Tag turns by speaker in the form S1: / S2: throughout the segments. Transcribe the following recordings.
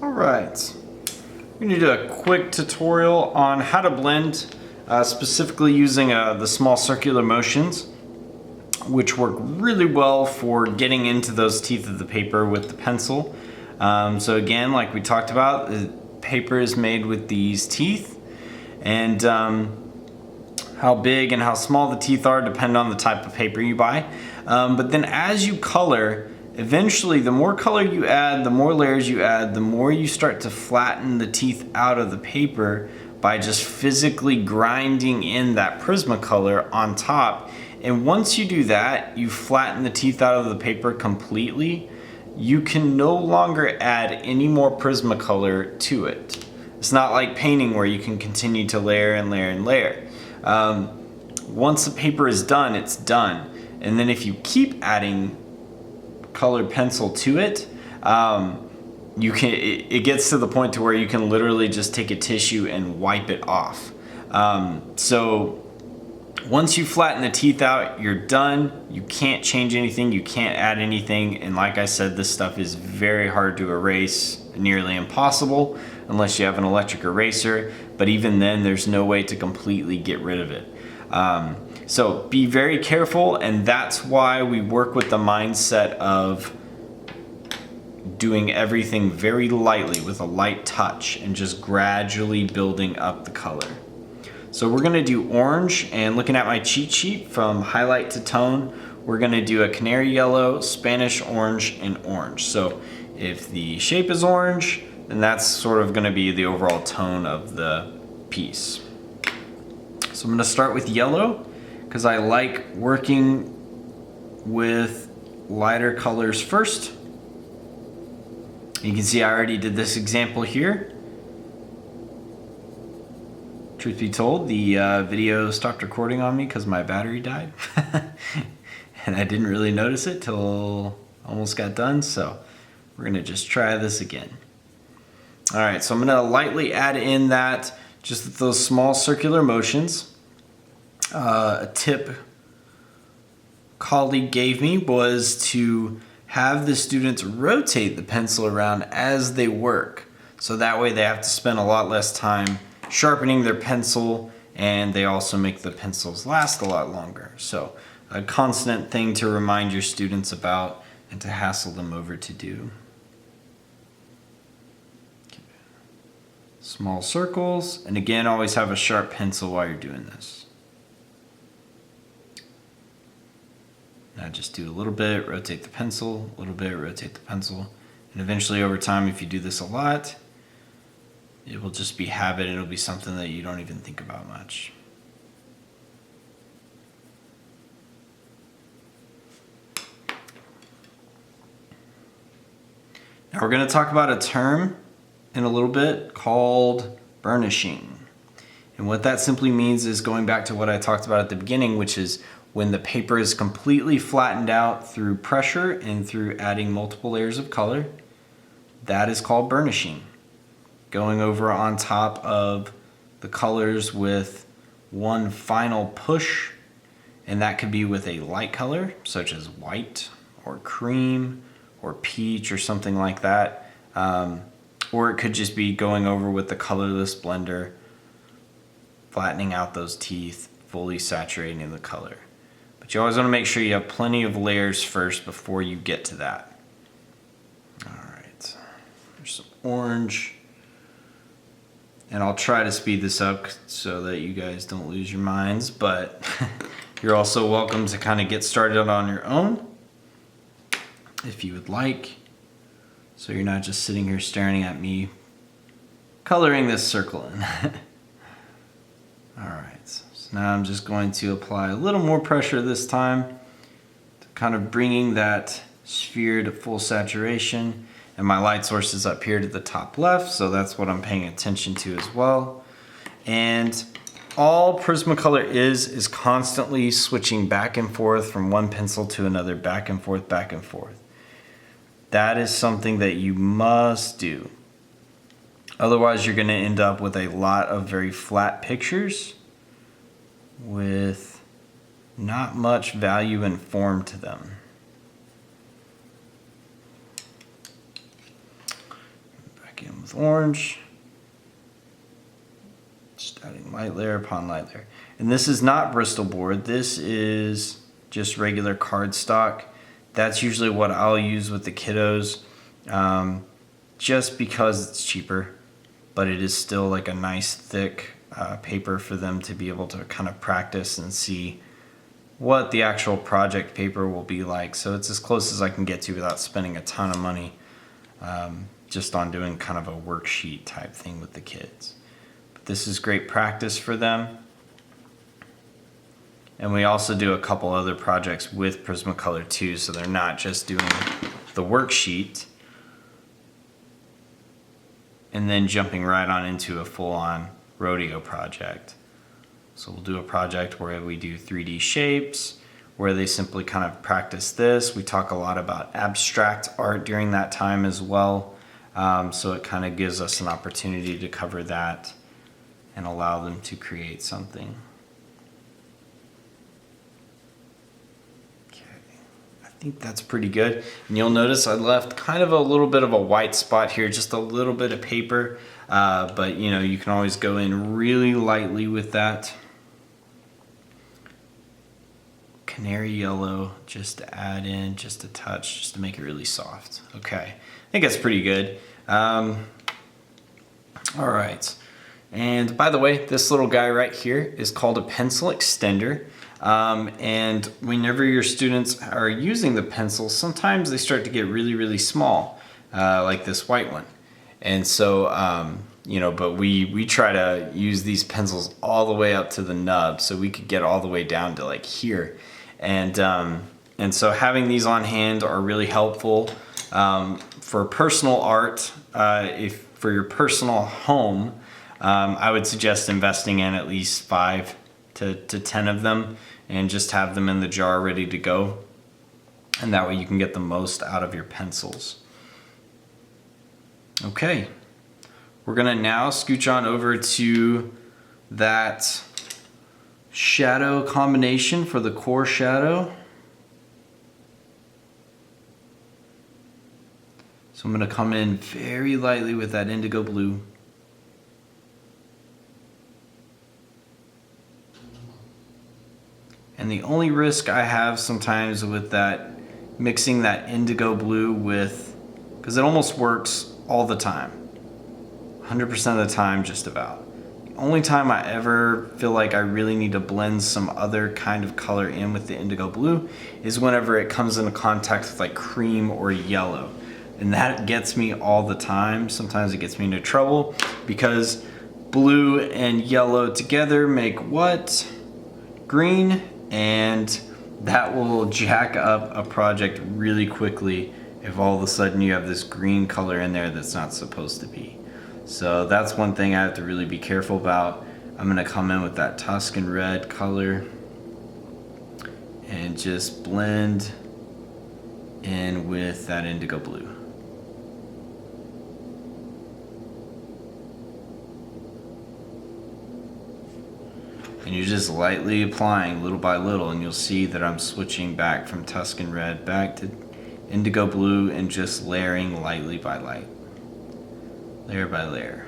S1: Alright, we're going to do a quick tutorial on how to blend, specifically using the small circular motions, which work really well for getting into those teeth of the paper with the pencil. So again, like we talked about, the paper is made with these teeth, and how big and how small the teeth are depend on the type of paper you buy. But then as you color, eventually the more color you add, the more layers you add, the more you start to flatten the teeth out of the paper by just physically grinding in that Prismacolor on top. And once you do that, you flatten the teeth out of the paper completely. You can no longer add any more Prismacolor to it. It's not like painting where you can continue to layer and layer and layer. Once the paper is done, it's done. And then if you keep adding colored pencil to it, it gets to the point to where you can literally just take a tissue and wipe it off. So once you flatten the teeth out, you're done. You can't change anything, you can't add anything, and like I said, this stuff is very hard to erase, nearly impossible unless you have an electric eraser, but even then there's no way to completely get rid of it. So be very careful, and that's why we work with the mindset of doing everything very lightly with a light touch and just gradually building up the color. So we're gonna do orange, and looking at my cheat sheet from highlight to tone, we're gonna do a canary yellow, Spanish orange, and orange. So if the shape is orange, then that's sort of gonna be the overall tone of the piece. So I'm gonna start with yellow, because I like working with lighter colors first. You can see I already did this example here. Truth be told, the video stopped recording on me because my battery died. And I didn't really notice it till almost got done, so we're gonna just try this again. All right, so I'm gonna lightly add in that, just with those small circular motions. A tip colleague gave me was to have the students rotate the pencil around as they work. So that way they have to spend a lot less time sharpening their pencil, and they also make the pencils last a lot longer. So a constant thing to remind your students about and to hassle them over to do. Small circles, and again, always have a sharp pencil while you're doing this. Now just do a little bit, rotate the pencil, a little bit, rotate the pencil. And eventually over time, if you do this a lot, it will just be habit. It'll be something that you don't even think about much. Now we're going to talk about a term in a little bit called burnishing. And what that simply means is going back to what I talked about at the beginning, which is when the paper is completely flattened out through pressure and through adding multiple layers of color. That is called burnishing. Going over on top of the colors with one final push, and that could be with a light color such as white or cream or peach or something like that, or it could just be going over with the colorless blender, flattening out those teeth, fully saturating the color. But you always want to make sure you have plenty of layers first before you get to that. All right, there's some orange. And I'll try to speed this up so that you guys don't lose your minds, but you're also welcome to kind of get started on your own if you would like. So you're not just sitting here staring at me coloring this circle in. All right, so now I'm just going to apply a little more pressure this time, to kind of bringing that sphere to full saturation. And my light source is up here to the top left, so that's what I'm paying attention to as well. And all Prismacolor is constantly switching back and forth from one pencil to another, back and forth, back and forth. That is something that you must do. Otherwise, you're going to end up with a lot of very flat pictures with not much value and form to them. Back in with orange. Just adding light layer upon light layer. And this is not Bristol board, this is just regular cardstock. That's usually what I'll use with the kiddos, just because it's cheaper, but it is still like a nice thick paper for them to be able to kind of practice and see what the actual project paper will be like. So it's as close as I can get to without spending a ton of money, just on doing kind of a worksheet type thing with the kids. But this is great practice for them. And we also do a couple other projects with Prismacolor too, so they're not just doing the worksheet and then jumping right on into a full-on rodeo project. So we'll do a project where we do 3D shapes, where they simply kind of practice this. We talk a lot about abstract art during that time as well. So it kind of gives us an opportunity to cover that and allow them to create something. I think that's pretty good. And you'll notice I left kind of a little bit of a white spot here, just a little bit of paper, but you know, you can always go in really lightly with that. Canary yellow, just to add in just a touch, just to make it really soft. Okay, I think that's pretty good. All right, and by the way, this little guy right here is called a pencil extender. And whenever your students are using the pencil, sometimes they start to get really, really small, like this white one. And so, you know, but we try to use these pencils all the way up to the nub, so we could get all the way down to like here. And so having these on hand are really helpful, for personal art. If for your personal home, I would suggest investing in at least 5 to 10 of them and just have them in the jar ready to go. And that way you can get the most out of your pencils. Okay, we're gonna now scooch on over to that shadow combination for the core shadow. So I'm gonna come in very lightly with that indigo blue. And the only risk I have sometimes with that, mixing that indigo blue with, because it almost works all the time, 100% of the time just about. The only time I ever feel like I really need to blend some other kind of color in with the indigo blue is whenever it comes into contact with like cream or yellow. And that gets me all the time. Sometimes it gets me into trouble because blue and yellow together make what? Green. And that will jack up a project really quickly if all of a sudden you have this green color in there that's not supposed to be. So that's one thing I have to really be careful about. I'm gonna come in with that Tuscan red color and just blend in with that indigo blue. And you're just lightly applying little by little, and you'll see that I'm switching back from Tuscan red back to indigo blue and just layering lightly by light, layer by layer.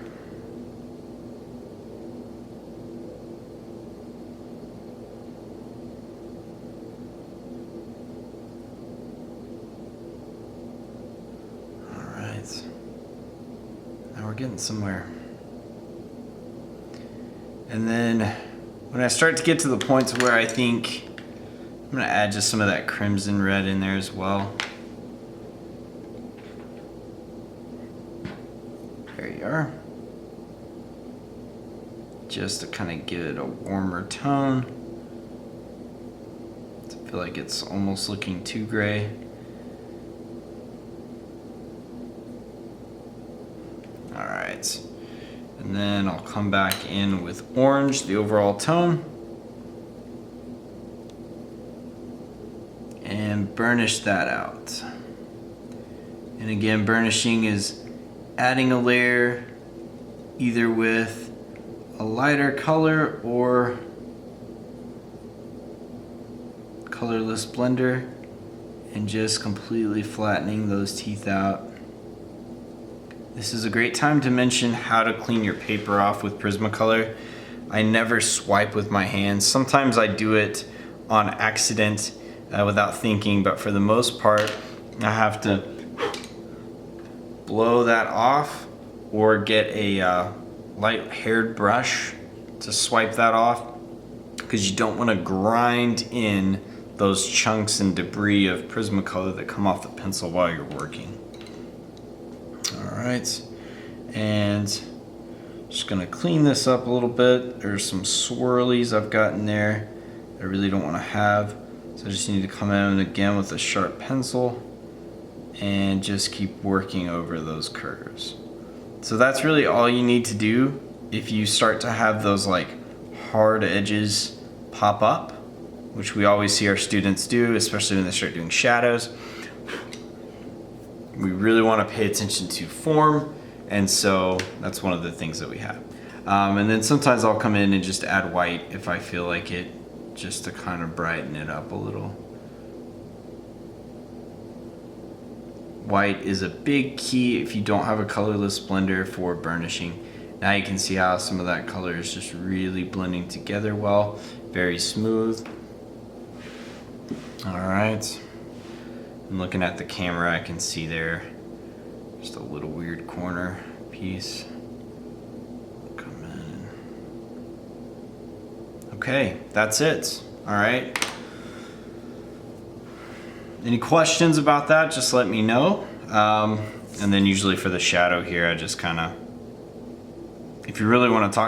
S1: All right, now we're getting somewhere. And then when I start to get to the points where I think I'm gonna add just some of that crimson red in there as well. There you are. Just to kind of give it a warmer tone. I feel like it's almost looking too gray. All right. And then I'll come back in with orange, the overall tone, and burnish that out. And again, burnishing is adding a layer either with a lighter color or colorless blender and just completely flattening those teeth out. this is a great time to mention how to clean your paper off with Prismacolor. I never swipe with my hands. Sometimes I do it on accident without thinking, but for the most part, I have to blow that off or get a light haired brush to swipe that off, because you don't want to grind in those chunks and debris of Prismacolor that come off the pencil while you're working. All right, and just gonna clean this up a little bit. There's some swirlies I've got in there I really don't want to have, so I just need to come in again with a sharp pencil and just keep working over those curves. So that's really all you need to do if you start to have those like hard edges pop up, which we always see our students do, especially when they start doing shadows. We really want to pay attention to form, and so that's one of the things that we have. And then sometimes I'll come in and just add white if I feel like it, just to kind of brighten it up a little. White is a big key if you don't have a colorless blender for burnishing. Now you can see how some of that color is just really blending together well, very smooth. All right, and looking at the camera, I can see there just a little weird corner piece. Come in. Okay, that's it. All right. Any questions about that, just let me know. And then usually for the shadow here, I just kind of, if you really want to talk